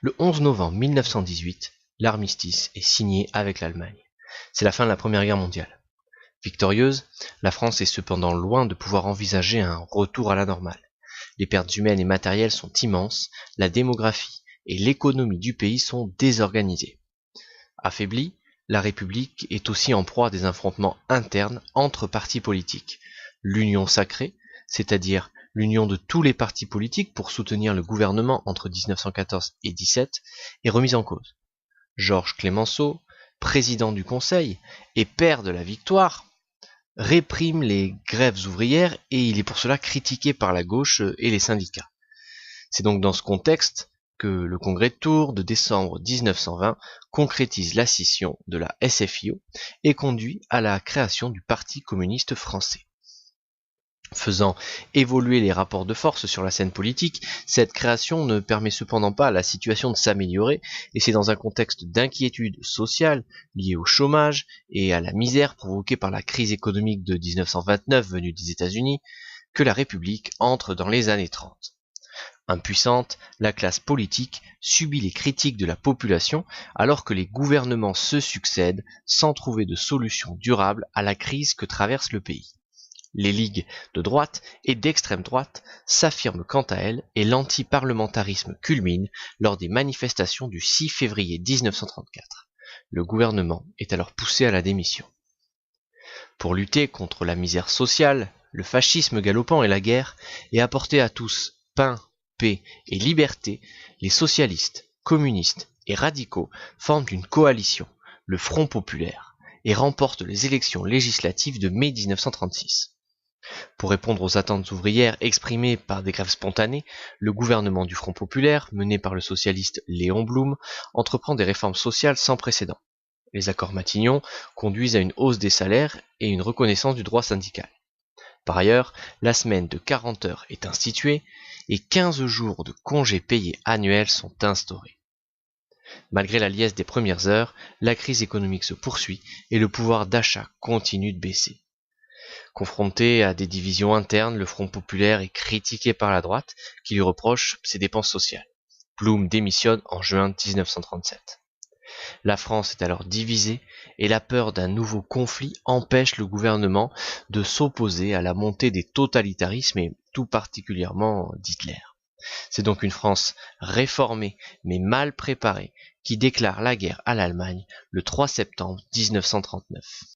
Le 11 novembre 1918, l'armistice est signé avec l'Allemagne. C'est la fin de la Première Guerre mondiale. Victorieuse, la France est cependant loin de pouvoir envisager un retour à la normale. Les pertes humaines et matérielles sont immenses, la démographie et l'économie du pays sont désorganisées. Affaiblie, la République est aussi en proie à des affrontements internes entre partis politiques. L'Union sacrée, c'est-à-dire l'union de tous les partis politiques pour soutenir le gouvernement entre 1914 et 17, est remise en cause. Georges Clemenceau, président du Conseil et père de la victoire, réprime les grèves ouvrières et il est pour cela critiqué par la gauche et les syndicats. C'est donc dans ce contexte que le congrès de Tours de décembre 1920 concrétise la scission de la SFIO et conduit à la création du Parti communiste français. Faisant évoluer les rapports de force sur la scène politique, cette création ne permet cependant pas à la situation de s'améliorer, et c'est dans un contexte d'inquiétude sociale liée au chômage et à la misère provoquée par la crise économique de 1929 venue des États-Unis que la République entre dans les années 30. Impuissante, la classe politique subit les critiques de la population alors que les gouvernements se succèdent sans trouver de solution durable à la crise que traverse le pays. Les ligues de droite et d'extrême droite s'affirment quant à elles et l'antiparlementarisme culmine lors des manifestations du 6 février 1934. Le gouvernement est alors poussé à la démission. Pour lutter contre la misère sociale, le fascisme galopant et la guerre, et apporter à tous pain, paix et liberté, les socialistes, communistes et radicaux forment une coalition, le Front populaire, et remportent les élections législatives de mai 1936. Pour répondre aux attentes ouvrières exprimées par des grèves spontanées, le gouvernement du Front populaire, mené par le socialiste Léon Blum, entreprend des réformes sociales sans précédent. Les accords Matignon conduisent à une hausse des salaires et une reconnaissance du droit syndical. Par ailleurs, la semaine de 40 heures est instituée et 15 jours de congés payés annuels sont instaurés. Malgré la liesse des premières heures, la crise économique se poursuit et le pouvoir d'achat continue de baisser. Confronté à des divisions internes, le Front populaire est critiqué par la droite, qui lui reproche ses dépenses sociales. Blum démissionne en juin 1937. La France est alors divisée et la peur d'un nouveau conflit empêche le gouvernement de s'opposer à la montée des totalitarismes et tout particulièrement d'Hitler. C'est donc une France réformée mais mal préparée qui déclare la guerre à l'Allemagne le 3 septembre 1939.